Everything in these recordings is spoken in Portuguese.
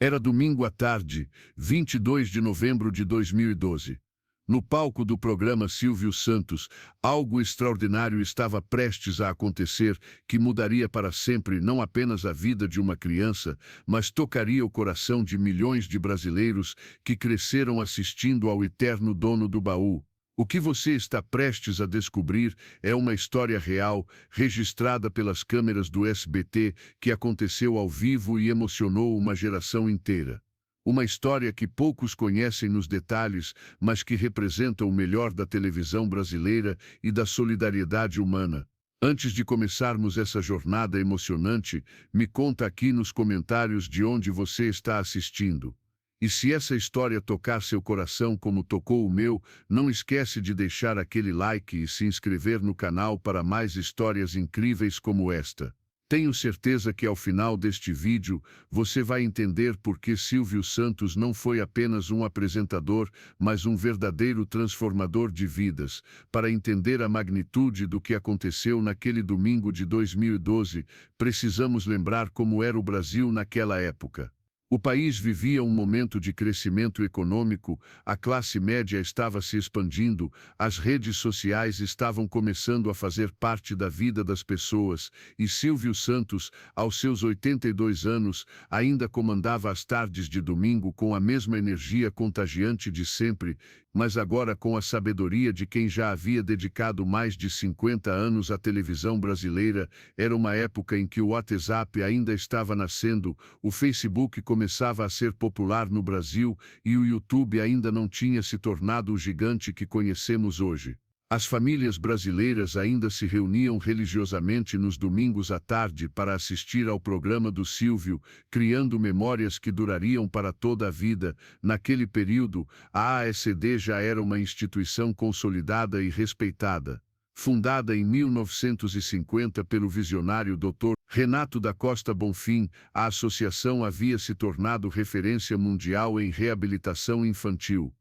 Era domingo à tarde, 22 de novembro de 2012. No palco do programa Silvio Santos, algo extraordinário estava prestes a acontecer que mudaria para sempre não apenas a vida de uma criança, mas tocaria o coração de milhões de brasileiros que cresceram assistindo ao eterno dono do baú. O que você está prestes a descobrir é uma história real, registrada pelas câmeras do SBT, que aconteceu ao vivo e emocionou uma geração inteira. Uma história que poucos conhecem nos detalhes, mas que representa o melhor da televisão brasileira e da solidariedade humana. Antes de começarmos essa jornada emocionante, me conta aqui nos comentários de onde você está assistindo. E se essa história tocar seu coração como tocou o meu, não esquece de deixar aquele like e se inscrever no canal para mais histórias incríveis como esta. Tenho certeza que ao final deste vídeo, você vai entender por que Silvio Santos não foi apenas um apresentador, mas um verdadeiro transformador de vidas. Para entender a magnitude do que aconteceu naquele domingo de 2012, precisamos lembrar como era o Brasil naquela época. O país vivia um momento de crescimento econômico, a classe média estava se expandindo, as redes sociais estavam começando a fazer parte da vida das pessoas, e Silvio Santos, aos seus 82 anos, ainda comandava as tardes de domingo com a mesma energia contagiante de sempre, mas agora com a sabedoria de quem já havia dedicado mais de 50 anos à televisão brasileira. Era uma época em que o WhatsApp ainda estava nascendo, o Facebook começava a ser popular no Brasil e o YouTube ainda não tinha se tornado o gigante que conhecemos hoje. As famílias brasileiras ainda se reuniam religiosamente nos domingos à tarde para assistir ao programa do Silvio, criando memórias que durariam para toda a vida. Naquele período, a ASD já era uma instituição consolidada e respeitada. Fundada em 1950 pelo visionário Dr. Renato da Costa Bonfim, a associação havia se tornado referência mundial em reabilitação infantil.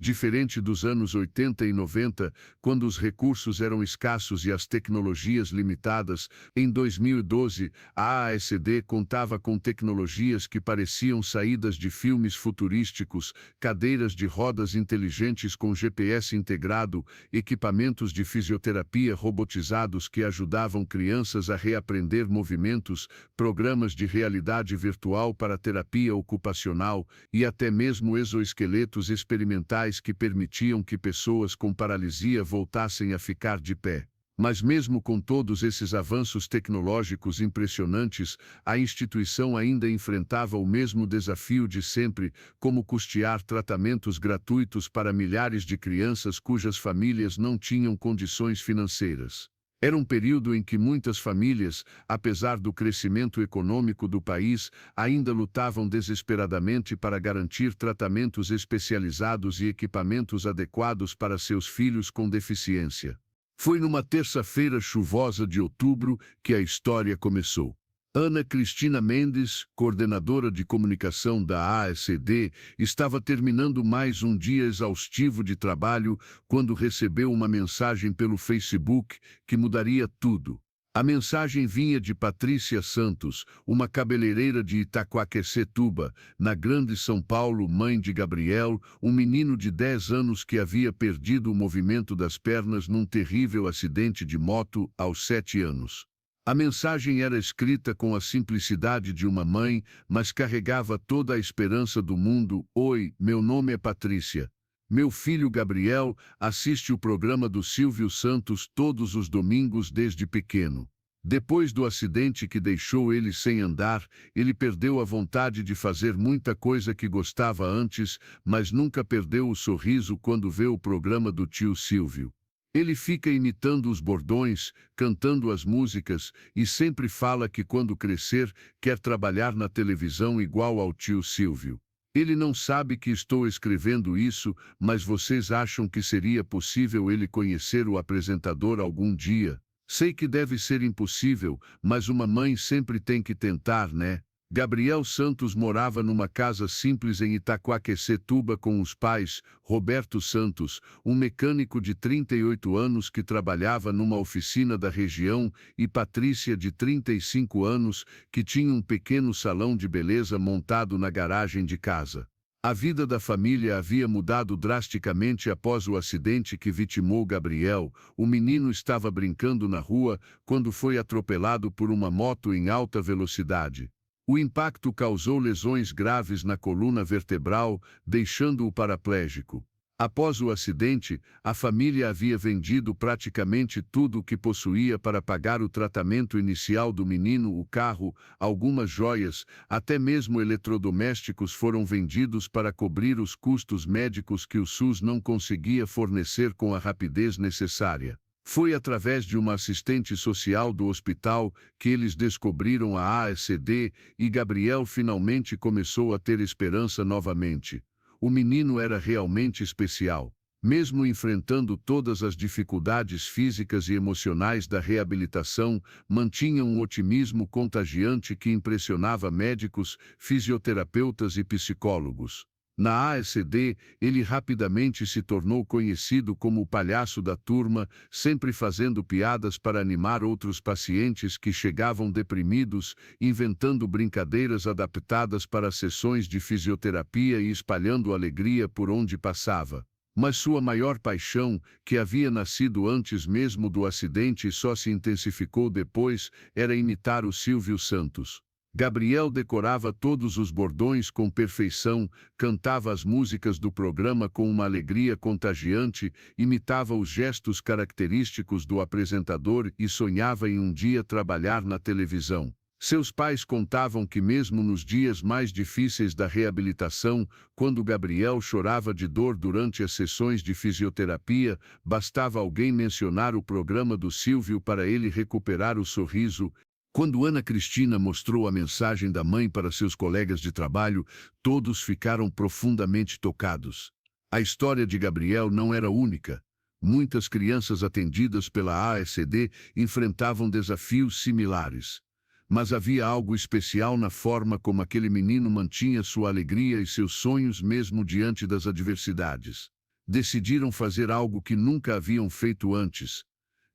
Diferente dos anos 80 e 90, quando os recursos eram escassos e as tecnologias limitadas, em 2012, a ASD contava com tecnologias que pareciam saídas de filmes futurísticos, cadeiras de rodas inteligentes com GPS integrado, equipamentos de fisioterapia robotizados que ajudavam crianças a reaprender movimentos, programas de realidade virtual para terapia ocupacional e até mesmo exoesqueletos experimentais que permitiam que pessoas com paralisia voltassem a ficar de pé. Mas mesmo com todos esses avanços tecnológicos impressionantes, a instituição ainda enfrentava o mesmo desafio de sempre, como custear tratamentos gratuitos para milhares de crianças cujas famílias não tinham condições financeiras. Era um período em que muitas famílias, apesar do crescimento econômico do país, ainda lutavam desesperadamente para garantir tratamentos especializados e equipamentos adequados para seus filhos com deficiência. Foi numa terça-feira chuvosa de outubro que a história começou. Ana Cristina Mendes, coordenadora de comunicação da ASD, estava terminando mais um dia exaustivo de trabalho quando recebeu uma mensagem pelo Facebook que mudaria tudo. A mensagem vinha de Patrícia Santos, uma cabeleireira de Itaquaquecetuba, na Grande São Paulo, mãe de Gabriel, um menino de 10 anos que havia perdido o movimento das pernas num terrível acidente de moto aos 7 anos. A mensagem era escrita com a simplicidade de uma mãe, mas carregava toda a esperança do mundo. Oi, meu nome é Patrícia. Meu filho Gabriel assiste o programa do Silvio Santos todos os domingos desde pequeno. Depois do acidente que deixou ele sem andar, ele perdeu a vontade de fazer muita coisa que gostava antes, mas nunca perdeu o sorriso quando vê o programa do tio Silvio. Ele fica imitando os bordões, cantando as músicas e sempre fala que quando crescer quer trabalhar na televisão igual ao tio Silvio. Ele não sabe que estou escrevendo isso, mas vocês acham que seria possível ele conhecer o apresentador algum dia? Sei que deve ser impossível, mas uma mãe sempre tem que tentar, né? Gabriel Santos morava numa casa simples em Itaquaquecetuba com os pais, Roberto Santos, um mecânico de 38 anos que trabalhava numa oficina da região, e Patrícia, de 35 anos, que tinha um pequeno salão de beleza montado na garagem de casa. A vida da família havia mudado drasticamente após o acidente que vitimou Gabriel. O menino estava brincando na rua quando foi atropelado por uma moto em alta velocidade. O impacto causou lesões graves na coluna vertebral, deixando-o paraplégico. Após o acidente, a família havia vendido praticamente tudo o que possuía para pagar o tratamento inicial do menino, o carro, algumas joias, até mesmo eletrodomésticos foram vendidos para cobrir os custos médicos que o SUS não conseguia fornecer com a rapidez necessária. Foi através de uma assistente social do hospital que eles descobriram a ASD e Gabriel finalmente começou a ter esperança novamente. O menino era realmente especial. Mesmo enfrentando todas as dificuldades físicas e emocionais da reabilitação, mantinha um otimismo contagiante que impressionava médicos, fisioterapeutas e psicólogos. Na ASD, ele rapidamente se tornou conhecido como o palhaço da turma, sempre fazendo piadas para animar outros pacientes que chegavam deprimidos, inventando brincadeiras adaptadas para sessões de fisioterapia e espalhando alegria por onde passava. Mas sua maior paixão, que havia nascido antes mesmo do acidente e só se intensificou depois, era imitar o Silvio Santos. Gabriel decorava todos os bordões com perfeição, cantava as músicas do programa com uma alegria contagiante, imitava os gestos característicos do apresentador e sonhava em um dia trabalhar na televisão. Seus pais contavam que mesmo nos dias mais difíceis da reabilitação, quando Gabriel chorava de dor durante as sessões de fisioterapia, bastava alguém mencionar o programa do Silvio para ele recuperar o sorriso. Quando Ana Cristina mostrou a mensagem da mãe para seus colegas de trabalho, todos ficaram profundamente tocados. A história de Gabriel não era única. Muitas crianças atendidas pela ASD enfrentavam desafios similares. Mas havia algo especial na forma como aquele menino mantinha sua alegria e seus sonhos mesmo diante das adversidades. Decidiram fazer algo que nunca haviam feito antes.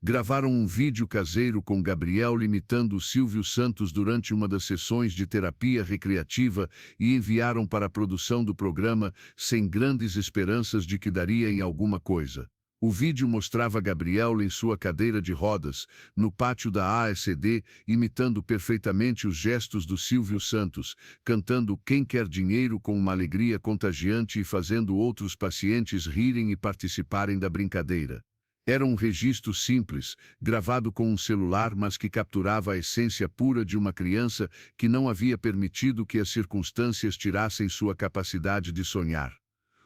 Gravaram um vídeo caseiro com Gabriel imitando o Silvio Santos durante uma das sessões de terapia recreativa e enviaram para a produção do programa sem grandes esperanças de que daria em alguma coisa. O vídeo mostrava Gabriel em sua cadeira de rodas, no pátio da ASD, imitando perfeitamente os gestos do Silvio Santos, cantando Quem Quer Dinheiro com uma alegria contagiante e fazendo outros pacientes rirem e participarem da brincadeira. Era um registro simples, gravado com um celular, mas que capturava a essência pura de uma criança que não havia permitido que as circunstâncias tirassem sua capacidade de sonhar.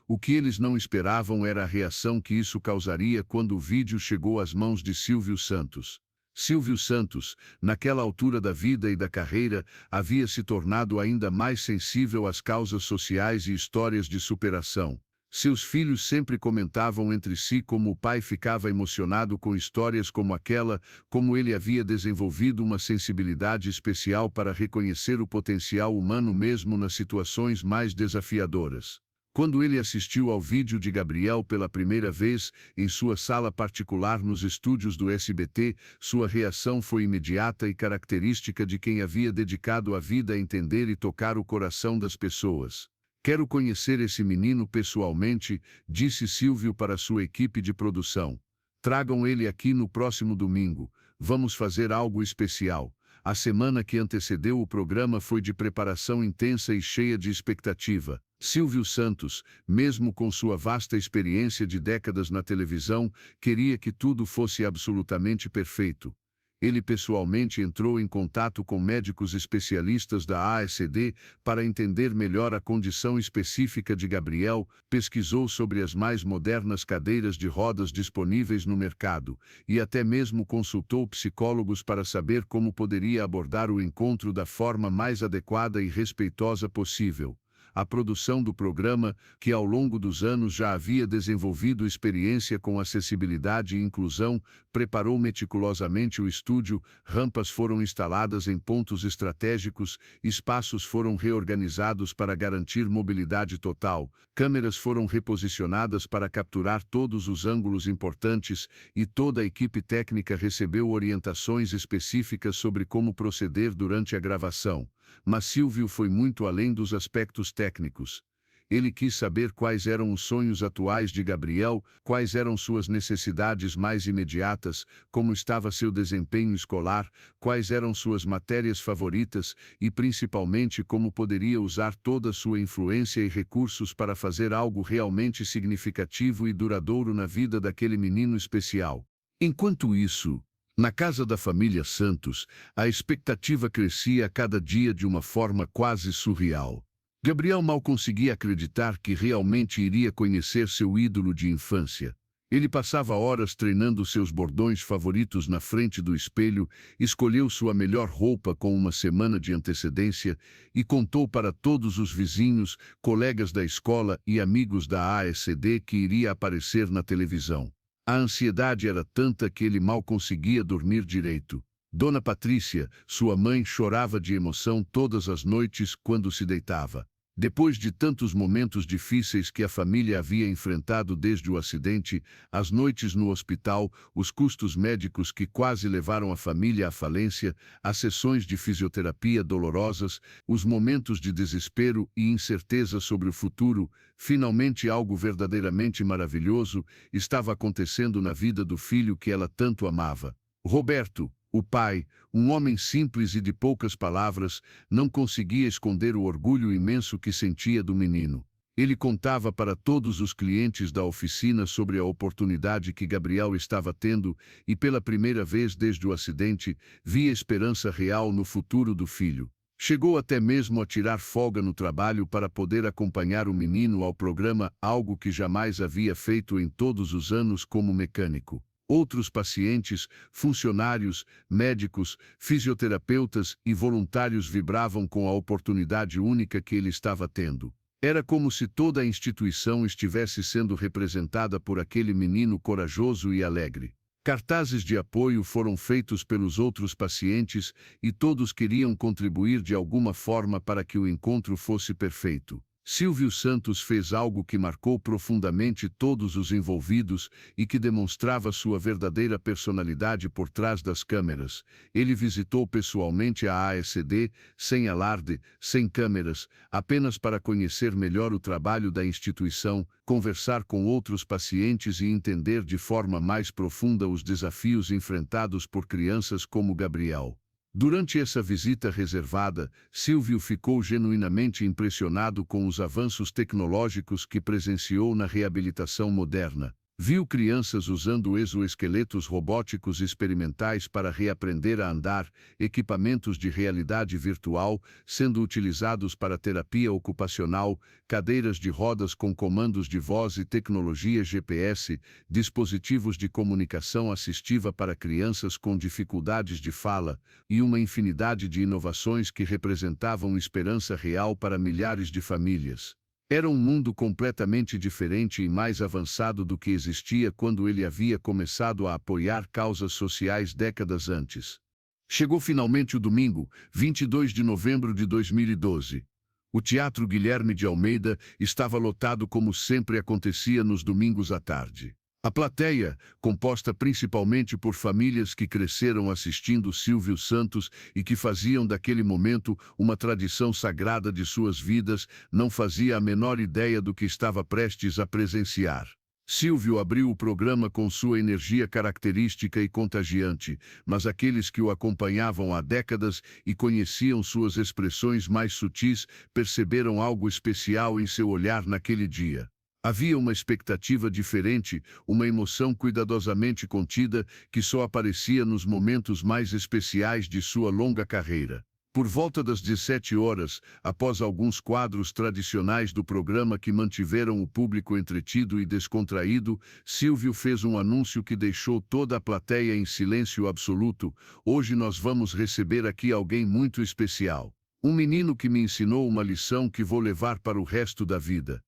O que eles não esperavam era a reação que isso causaria quando o vídeo chegou às mãos de Silvio Santos. Silvio Santos, naquela altura da vida e da carreira, havia se tornado ainda mais sensível às causas sociais e histórias de superação. Seus filhos sempre comentavam entre si como o pai ficava emocionado com histórias como aquela, como ele havia desenvolvido uma sensibilidade especial para reconhecer o potencial humano mesmo nas situações mais desafiadoras. Quando ele assistiu ao vídeo de Gabriel pela primeira vez, em sua sala particular nos estúdios do SBT, sua reação foi imediata e característica de quem havia dedicado a vida a entender e tocar o coração das pessoas. Quero conhecer esse menino pessoalmente, disse Silvio para sua equipe de produção. Tragam ele aqui no próximo domingo. Vamos fazer algo especial. A semana que antecedeu o programa foi de preparação intensa e cheia de expectativa. Silvio Santos, mesmo com sua vasta experiência de décadas na televisão, queria que tudo fosse absolutamente perfeito. Ele pessoalmente entrou em contato com médicos especialistas da ASD para entender melhor a condição específica de Gabriel, pesquisou sobre as mais modernas cadeiras de rodas disponíveis no mercado e até mesmo consultou psicólogos para saber como poderia abordar o encontro da forma mais adequada e respeitosa possível. A produção do programa, que ao longo dos anos já havia desenvolvido experiência com acessibilidade e inclusão, preparou meticulosamente o estúdio, rampas foram instaladas em pontos estratégicos, espaços foram reorganizados para garantir mobilidade total, câmeras foram reposicionadas para capturar todos os ângulos importantes e toda a equipe técnica recebeu orientações específicas sobre como proceder durante a gravação. Mas Silvio foi muito além dos aspectos técnicos. Ele quis saber quais eram os sonhos atuais de Gabriel, quais eram suas necessidades mais imediatas, como estava seu desempenho escolar, quais eram suas matérias favoritas e, principalmente, como poderia usar toda sua influência e recursos para fazer algo realmente significativo e duradouro na vida daquele menino especial. Enquanto isso, na casa da família Santos, a expectativa crescia a cada dia de uma forma quase surreal. Gabriel mal conseguia acreditar que realmente iria conhecer seu ídolo de infância. Ele passava horas treinando seus bordões favoritos na frente do espelho, escolheu sua melhor roupa com uma semana de antecedência e contou para todos os vizinhos, colegas da escola e amigos da ASD que iria aparecer na televisão. A ansiedade era tanta que ele mal conseguia dormir direito. Dona Patrícia, sua mãe, chorava de emoção todas as noites quando se deitava. Depois de tantos momentos difíceis que a família havia enfrentado desde o acidente, as noites no hospital, os custos médicos que quase levaram a família à falência, as sessões de fisioterapia dolorosas, os momentos de desespero e incerteza sobre o futuro, finalmente algo verdadeiramente maravilhoso estava acontecendo na vida do filho que ela tanto amava. Roberto, o pai, um homem simples e de poucas palavras, não conseguia esconder o orgulho imenso que sentia do menino. Ele contava para todos os clientes da oficina sobre a oportunidade que Gabriel estava tendo e, pela primeira vez desde o acidente, via esperança real no futuro do filho. Chegou até mesmo a tirar folga no trabalho para poder acompanhar o menino ao programa, algo que jamais havia feito em todos os anos como mecânico. Outros pacientes, funcionários, médicos, fisioterapeutas e voluntários vibravam com a oportunidade única que ele estava tendo. Era como se toda a instituição estivesse sendo representada por aquele menino corajoso e alegre. Cartazes de apoio foram feitos pelos outros pacientes e todos queriam contribuir de alguma forma para que o encontro fosse perfeito. Silvio Santos fez algo que marcou profundamente todos os envolvidos e que demonstrava sua verdadeira personalidade por trás das câmeras. Ele visitou pessoalmente a ASD, sem alarde, sem câmeras, apenas para conhecer melhor o trabalho da instituição, conversar com outros pacientes e entender de forma mais profunda os desafios enfrentados por crianças como Gabriel. Durante essa visita reservada, Silvio ficou genuinamente impressionado com os avanços tecnológicos que presenciou na reabilitação moderna. Viu crianças usando exoesqueletos robóticos experimentais para reaprender a andar, equipamentos de realidade virtual sendo utilizados para terapia ocupacional, cadeiras de rodas com comandos de voz e tecnologia GPS, dispositivos de comunicação assistiva para crianças com dificuldades de fala, e uma infinidade de inovações que representavam esperança real para milhares de famílias. Era um mundo completamente diferente e mais avançado do que existia quando ele havia começado a apoiar causas sociais décadas antes. Chegou finalmente o domingo, 22 de novembro de 2012. O Teatro Guilherme de Almeida estava lotado como sempre acontecia nos domingos à tarde. A plateia, composta principalmente por famílias que cresceram assistindo Silvio Santos e que faziam daquele momento uma tradição sagrada de suas vidas, não fazia a menor ideia do que estava prestes a presenciar. Silvio abriu o programa com sua energia característica e contagiante, mas aqueles que o acompanhavam há décadas e conheciam suas expressões mais sutis perceberam algo especial em seu olhar naquele dia. Havia uma expectativa diferente, uma emoção cuidadosamente contida que só aparecia nos momentos mais especiais de sua longa carreira. Por volta das 17 horas, após alguns quadros tradicionais do programa que mantiveram o público entretido e descontraído, Silvio fez um anúncio que deixou toda a plateia em silêncio absoluto. Hoje nós vamos receber aqui alguém muito especial. Um menino que me ensinou uma lição que vou levar para o resto da vida.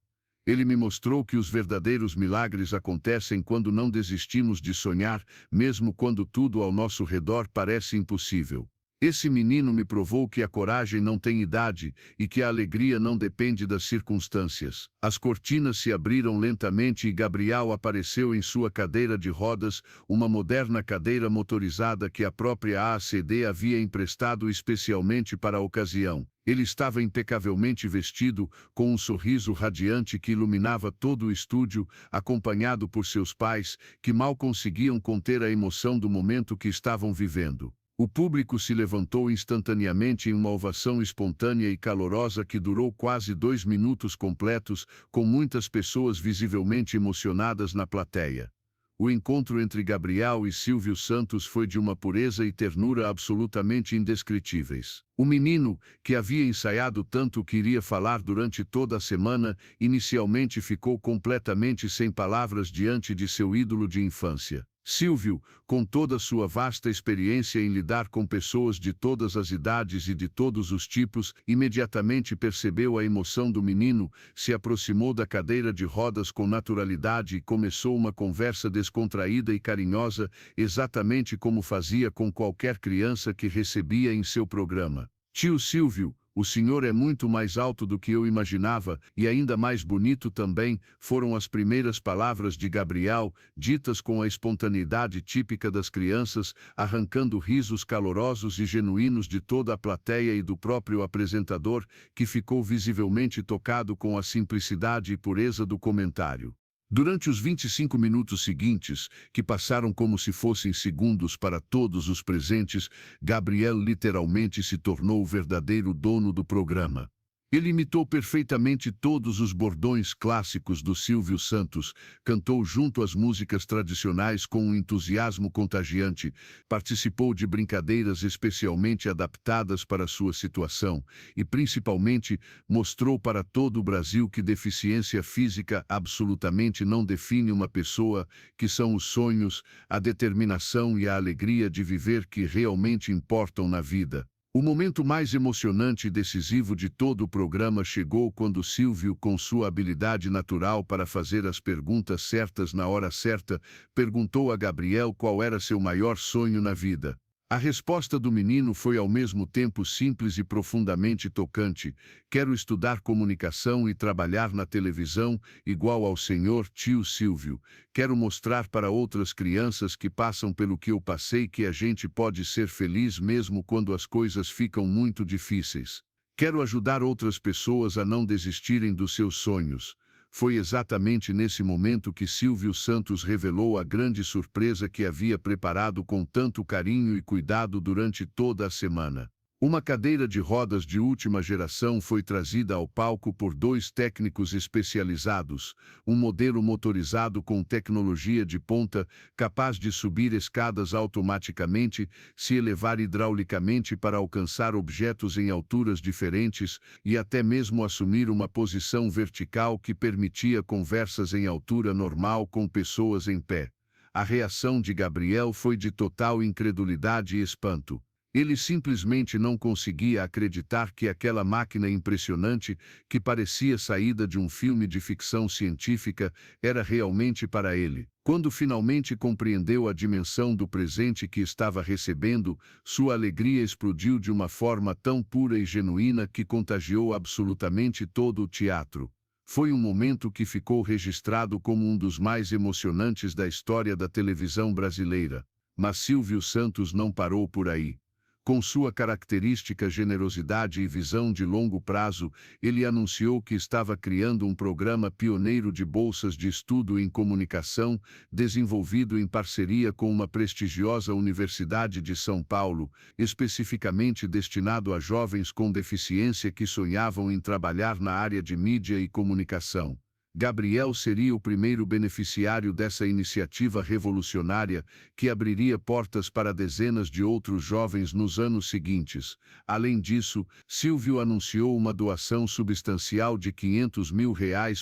Ele me mostrou que os verdadeiros milagres acontecem quando não desistimos de sonhar, mesmo quando tudo ao nosso redor parece impossível. Esse menino me provou que a coragem não tem idade e que a alegria não depende das circunstâncias. As cortinas se abriram lentamente e Gabriel apareceu em sua cadeira de rodas, uma moderna cadeira motorizada que a própria ACD havia emprestado especialmente para a ocasião. Ele estava impecavelmente vestido, com um sorriso radiante que iluminava todo o estúdio, acompanhado por seus pais, que mal conseguiam conter a emoção do momento que estavam vivendo. O público se levantou instantaneamente em uma ovação espontânea e calorosa que durou quase 2 minutos completos, com muitas pessoas visivelmente emocionadas na plateia. O encontro entre Gabriel e Silvio Santos foi de uma pureza e ternura absolutamente indescritíveis. O menino, que havia ensaiado tanto que iria falar durante toda a semana, inicialmente ficou completamente sem palavras diante de seu ídolo de infância. Silvio, com toda sua vasta experiência em lidar com pessoas de todas as idades e de todos os tipos, imediatamente percebeu a emoção do menino, se aproximou da cadeira de rodas com naturalidade e começou uma conversa descontraída e carinhosa, exatamente como fazia com qualquer criança que recebia em seu programa. Tio Silvio, o senhor é muito mais alto do que eu imaginava, e ainda mais bonito também, foram as primeiras palavras de Gabriel, ditas com a espontaneidade típica das crianças, arrancando risos calorosos e genuínos de toda a plateia e do próprio apresentador, que ficou visivelmente tocado com a simplicidade e pureza do comentário. Durante os 25 minutos seguintes, que passaram como se fossem segundos para todos os presentes, Gabriel literalmente se tornou o verdadeiro dono do programa. Ele imitou perfeitamente todos os bordões clássicos do Silvio Santos, cantou junto às músicas tradicionais com um entusiasmo contagiante, participou de brincadeiras especialmente adaptadas para sua situação e, principalmente, mostrou para todo o Brasil que deficiência física absolutamente não define uma pessoa, que são os sonhos, a determinação e a alegria de viver que realmente importam na vida. O momento mais emocionante e decisivo de todo o programa chegou quando Silvio, com sua habilidade natural para fazer as perguntas certas na hora certa, perguntou a Gabriel qual era seu maior sonho na vida. A resposta do menino foi ao mesmo tempo simples e profundamente tocante: quero estudar comunicação e trabalhar na televisão, igual ao senhor tio Silvio. Quero mostrar para outras crianças que passam pelo que eu passei que a gente pode ser feliz mesmo quando as coisas ficam muito difíceis. Quero ajudar outras pessoas a não desistirem dos seus sonhos. Foi exatamente nesse momento que Silvio Santos revelou a grande surpresa que havia preparado com tanto carinho e cuidado durante toda a semana. Uma cadeira de rodas de última geração foi trazida ao palco por 2 técnicos especializados, um modelo motorizado com tecnologia de ponta, capaz de subir escadas automaticamente, se elevar hidraulicamente para alcançar objetos em alturas diferentes e até mesmo assumir uma posição vertical que permitia conversas em altura normal com pessoas em pé. A reação de Gabriel foi de total incredulidade e espanto. Ele simplesmente não conseguia acreditar que aquela máquina impressionante, que parecia saída de um filme de ficção científica, era realmente para ele. Quando finalmente compreendeu a dimensão do presente que estava recebendo, sua alegria explodiu de uma forma tão pura e genuína que contagiou absolutamente todo o teatro. Foi um momento que ficou registrado como um dos mais emocionantes da história da televisão brasileira. Mas Silvio Santos não parou por aí. Com sua característica generosidade e visão de longo prazo, ele anunciou que estava criando um programa pioneiro de bolsas de estudo em comunicação, desenvolvido em parceria com uma prestigiosa Universidade de São Paulo, especificamente destinado a jovens com deficiência que sonhavam em trabalhar na área de mídia e comunicação. Gabriel seria o primeiro beneficiário dessa iniciativa revolucionária que abriria portas para dezenas de outros jovens nos anos seguintes. Além disso, Silvio anunciou uma doação substancial de R$ 500 mil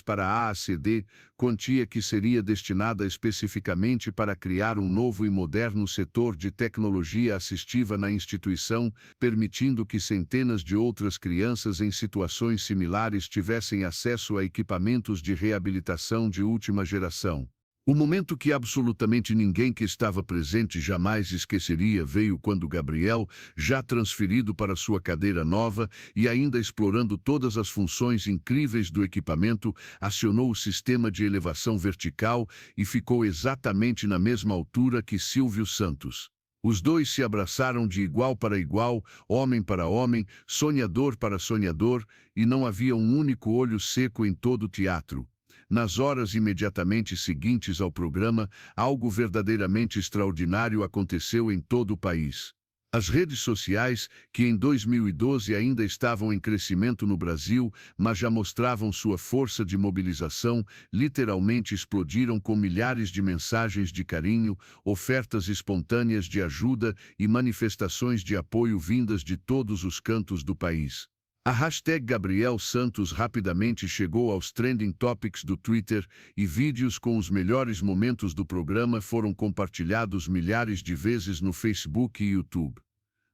para a AACD, quantia que seria destinada especificamente para criar um novo e moderno setor de tecnologia assistiva na instituição, permitindo que centenas de outras crianças em situações similares tivessem acesso a equipamentos de reabilitação de última geração. O momento que absolutamente ninguém que estava presente jamais esqueceria veio quando Gabriel, já transferido para sua cadeira nova e ainda explorando todas as funções incríveis do equipamento, acionou o sistema de elevação vertical e ficou exatamente na mesma altura que Silvio Santos. Os dois se abraçaram de igual para igual, homem para homem, sonhador para sonhador, e não havia um único olho seco em todo o teatro. Nas horas imediatamente seguintes ao programa, algo verdadeiramente extraordinário aconteceu em todo o país. As redes sociais, que em 2012 ainda estavam em crescimento no Brasil, mas já mostravam sua força de mobilização, literalmente explodiram com milhares de mensagens de carinho, ofertas espontâneas de ajuda e manifestações de apoio vindas de todos os cantos do país. A hashtag Gabriel Santos rapidamente chegou aos trending topics do Twitter e vídeos com os melhores momentos do programa foram compartilhados milhares de vezes no Facebook e YouTube.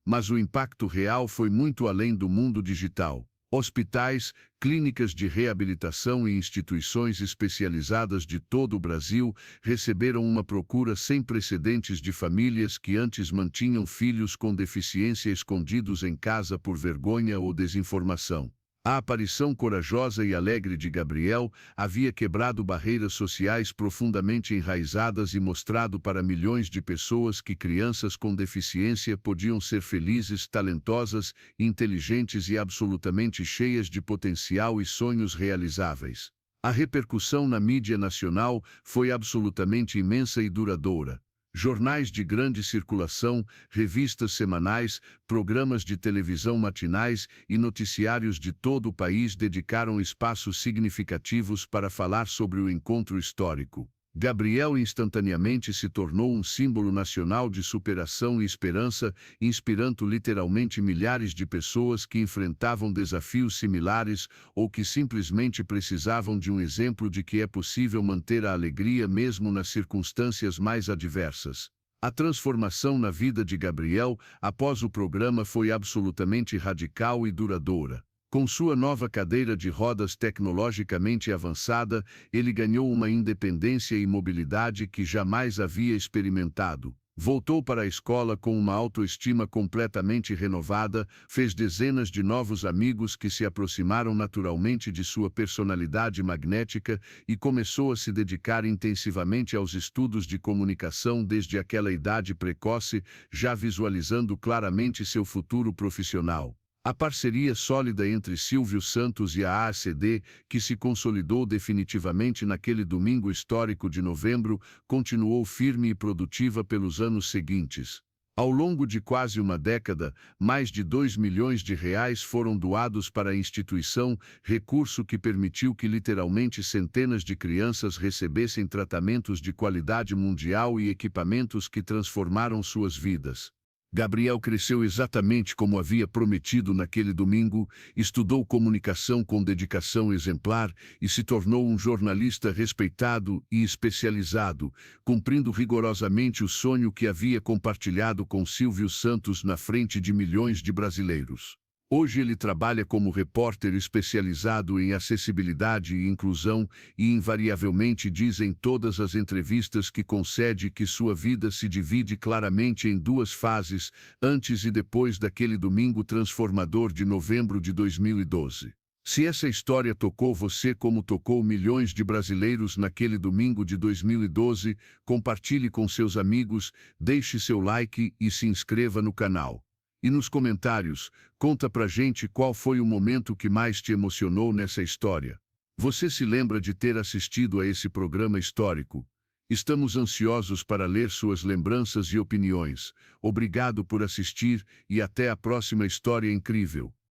Mas o impacto real foi muito além do mundo digital. Hospitais, clínicas de reabilitação e instituições especializadas de todo o Brasil receberam uma procura sem precedentes de famílias que antes mantinham filhos com deficiência escondidos em casa por vergonha ou desinformação. A aparição corajosa e alegre de Gabriel havia quebrado barreiras sociais profundamente enraizadas e mostrado para milhões de pessoas que crianças com deficiência podiam ser felizes, talentosas, inteligentes e absolutamente cheias de potencial e sonhos realizáveis. A repercussão na mídia nacional foi absolutamente imensa e duradoura. Jornais de grande circulação, revistas semanais, programas de televisão matinais e noticiários de todo o país dedicaram espaços significativos para falar sobre o encontro histórico. Gabriel instantaneamente se tornou um símbolo nacional de superação e esperança, inspirando literalmente milhares de pessoas que enfrentavam desafios similares ou que simplesmente precisavam de um exemplo de que é possível manter a alegria mesmo nas circunstâncias mais adversas. A transformação na vida de Gabriel após o programa foi absolutamente radical e duradoura. Com sua nova cadeira de rodas tecnologicamente avançada, ele ganhou uma independência e mobilidade que jamais havia experimentado. Voltou para a escola com uma autoestima completamente renovada, fez dezenas de novos amigos que se aproximaram naturalmente de sua personalidade magnética e começou a se dedicar intensivamente aos estudos de comunicação desde aquela idade precoce, já visualizando claramente seu futuro profissional. A parceria sólida entre Silvio Santos e a AACD, que se consolidou definitivamente naquele domingo histórico de novembro, continuou firme e produtiva pelos anos seguintes. Ao longo de quase uma década, mais de R$ 2 milhões foram doados para a instituição, recurso que permitiu que literalmente centenas de crianças recebessem tratamentos de qualidade mundial e equipamentos que transformaram suas vidas. Gabriel cresceu exatamente como havia prometido naquele domingo, estudou comunicação com dedicação exemplar e se tornou um jornalista respeitado e especializado, cumprindo rigorosamente o sonho que havia compartilhado com Silvio Santos na frente de milhões de brasileiros. Hoje ele trabalha como repórter especializado em acessibilidade e inclusão e invariavelmente diz em todas as entrevistas que concede que sua vida se divide claramente em duas fases, antes e depois daquele domingo transformador de novembro de 2012. Se essa história tocou você como tocou milhões de brasileiros naquele domingo de 2012, compartilhe com seus amigos, deixe seu like e se inscreva no canal. E nos comentários, conta pra gente qual foi o momento que mais te emocionou nessa história. Você se lembra de ter assistido a esse programa histórico? Estamos ansiosos para ler suas lembranças e opiniões. Obrigado por assistir e até a próxima história incrível.